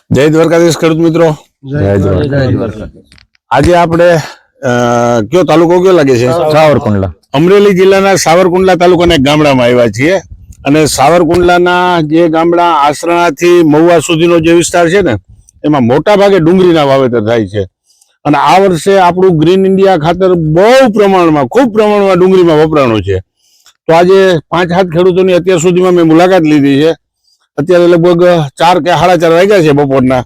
જય દ્વારકાધીશ ખેડૂત મિત્રો, જય દ્વારકાધીશ. આજે આપણે કયો તાલુકો કયો લાગે છે? સાવરકુંડલા. અમરેલી જિલ્લાના સાવરકુંડલા તાલુકાના એક ગામડામાં આવ્યા છીએ અને સાવરકુંડલાના જે ગામડા આસરાથી મહુવા સુધીનો જે વિસ્તાર છે ને એમાં મોટા ભાગે ડુંગળીના વાવેતર થાય છે અને આ વર્ષે આપણું ગ્રીન ઇન્ડિયા ખાતર ખૂબ પ્રમાણમાં ડુંગળીમાં વપરાણું છે. તો આજે 5-7 ખેડૂતોની અત્યાર સુધીમાં મેં મુલાકાત લીધી છે. અત્યારે લગભગ 4 કે 4:30 વાગ્યા છે બપોરના,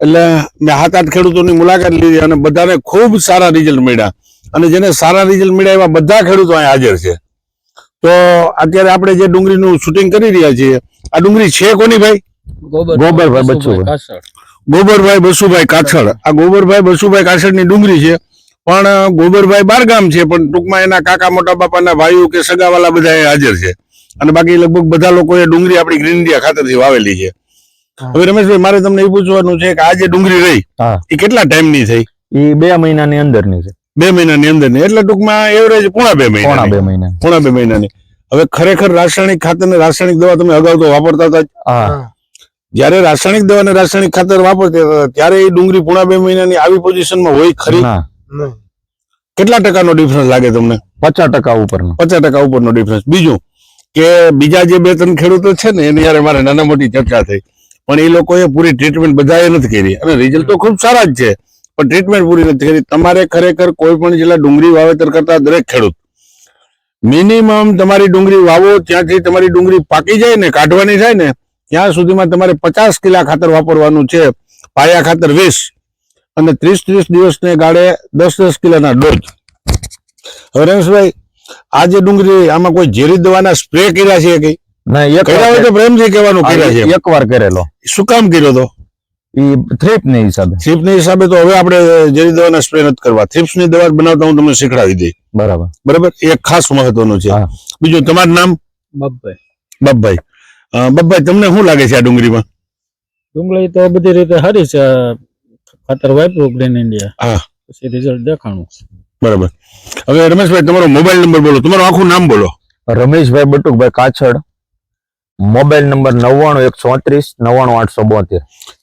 એટલે મેં 7-8 ખેડૂતોની મુલાકાત લીધી અને બધાને ખૂબ સારા રિઝલ્ટ મળ્યા અને જેને સારા રિઝલ્ટ મળ્યા એવા બધા ખેડૂતો અહીં હાજર છે. તો અત્યારે આપણે જે ડુંગળીનું શૂટિંગ કરી રહ્યા છીએ, આ ડુંગળી છે કોની ભાઈ? ગોબરભાઈ બચુભાઈ. ગોબરભાઈ બસુભાઈ કાછડ. આ ગોબરભાઈ બસુભાઈ કાછડની ડુંગળી છે, પણ ગોબરભાઈ બારગામ છે, પણ ટૂંકમાં એના કાકા મોટા બાપાના ભાઈઓ કે સગાવાલા બધા હાજર છે અને બાકી લગભગ બધા લોકોએ ડુંગળી આપણી ગ્રીન ઇન્ડિયા ખાતરથી વાવેલી છે. હવે રમેશભાઈ, મારે તમને એ પૂછવાનું છે કે આ જે ડુંગળી રહી એ કેટલા ટાઈમની થઈ? એ 2 મહિનાની અંદરની છે. 2 મહિનાની અંદરની, એટલે ટૂંકમાં એવરેજ પોણા 2 મહિનાની. હવે ખરેખર રાસાયણિક ખાતર ને રાસાયણિક દવા તમે અગાઉ તો વાપરતા હતા? જયારે રાસાયણિક દવા અને રાસાયણિક ખાતર વાપરતા હતા ત્યારે એ ડુંગળી પોણા 2 મહિનાની આવી પોઝિશનમાં હોય ખરી? કેટલા ટકાનો ડિફરન્સ લાગે તમને? 50% ઉપરનો. 50% ઉપરનો ડિફરન્સ. બીજું કે બીજા જે 2-3 ખેડૂતો છે ને એની યારે મારે નાના મોટી ચર્ચા થઈ, પણ એ લોકોએ પૂરી ટ્રીટમેન્ટ બધાએ નથી કરી અને રિઝલ્ટ તો ખૂબ સારા જ છે, પણ ટ્રીટમેન્ટ પૂરી નથી કરી. તમારે ખરેખર કોઈ પણ જિલ્લા ડુંગળી વાવેતર કરતા દરેક ખેડૂત મિનિમમ તમારી ડુંગળી વાવો ત્યાંથી તમારી ડુંગળી પાકી જાય ને કાઢવાની થાય ને ત્યાં સુધીમાં તમારે 50 કિલા ખાતર વાપરવાનું છે, પાયા ખાતર 20 અને 30 દિવસને ગાળે 10 કિલોના ડોઝ. હવે રમેશભાઈ, આ જે ડુંગળી આમાં કોઈ ઝેરી દવાના સ્પ્રે કર્યા છે કઈ? ના, કર્યા હોય તો પ્રેમથી કહેવાનું કર્યા છે. એકવાર કરેલો. શું કામ કર્યો તો? એ થ્રીપને હિસાબે. થ્રીપની હિસાબે તો હવે આપણે ઝેરી દવાના સ્પ્રે નથી કરવા. થ્રીપ્સની દવા બનાવતા હું તમને શીખડાવી દઈ. બરાબર, એ ખાસ મહત્વનું છે. બીજું તમારું નામ? બબ્બાઈ. બબ્બાઈ, તમને શું લાગે છે આ ડુંગળીમાં? ડુંગળી તો બધી રીતે સારી છે. ખાતર વાપર્યું ગ્રીન ઇન્ડિયા, હા, પછી રિઝલ્ટ દેખાણું. બરાબર. હવે રમેશભાઈ, તમારો મોબાઈલ નંબર બોલો, તમારું આખું નામ બોલો. રમેશભાઈ બટુકભાઈ કાછડ. Mobile number 9913399872.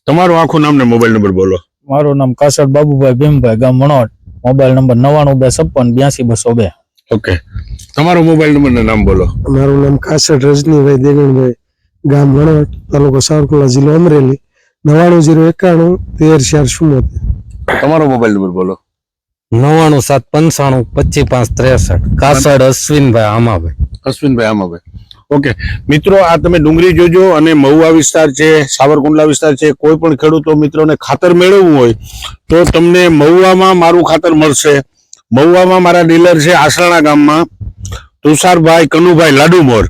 તમારું આખું નામ ને મોબાઈલ નંબર બોલો. મારું નામ કાછડ બાબુભાઈ ભીમભાઈ, ગામ મણોટ. Mobile number 9925582202. ઓકે, તમારો મોબાઈલ નંબર ને નામ બોલો. મારું નામ કાછડ રજનીભાઈ દેગણભાઈ, ગામ મણોટ, તાલુકો સાવરકુંડલા, જિલ્લો અમરેલી. 9901134074. તમારો મોબાઈલ નંબર બોલો. 9795525563. કાછડ અશ્વિનભાઈ આમાભાઈ. અશ્વિનભાઈ આમાભાઈ. ઓકે મિત્રો, આ તમે ડુંગળી જોજો અને મહુવા વિસ્તાર છે, સાવરકુંડલા વિસ્તાર છે, કોઈ પણ ખેડૂતો મિત્રોને ખાતર મેળવવું હોય તો તમને મહુવામાં મારું ખાતર મળશે. મહુવામાં મારા ડીલર છે આસરાણા ગામમાં, તુષારભાઈ કનુભાઈ લાડુમોર.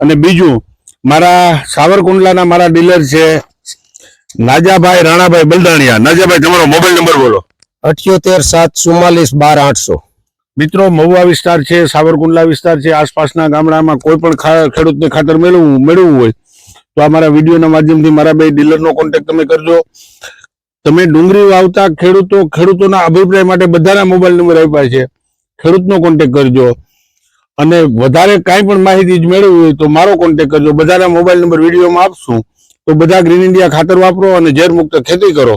અને બીજું મારા સાવરકુંડલાના મારા ડીલર છે નાજાભાઈ રાણાભાઈ બલદાણિયા. નાજાભાઈ, તમારો મોબાઈલ નંબર બોલો. 7874412800. મિત્રો, મહુવા વિસ્તાર છે, સાવરકુંડલા વિસ્તાર છે, આસપાસના ગામડામાં કોઈ પણ ખેડૂતને ખાતર મેળવવું હોય તો આ મારા વિડીયોના માધ્યમથી મારા બે ડીલરનો કોન્ટેક્ટ તમે કરજો. તમે ડુંગળી વાવતા ખેડૂતોના અભિપ્રાય માટે બધાના મોબાઈલ નંબર આપ્યા છે, ખેડૂતનો કોન્ટેક્ટ કરજો. અને વધારે કાંઈ પણ માહિતી મેળવવી હોય તો મારો કોન્ટેક્ટ કરજો. બધાના મોબાઈલ નંબર વિડીયોમાં આપશું. તો બધા ગ્રીન ઇન્ડિયા ખાતર વાપરો અને ઝેર મુક્ત ખેતી કરો.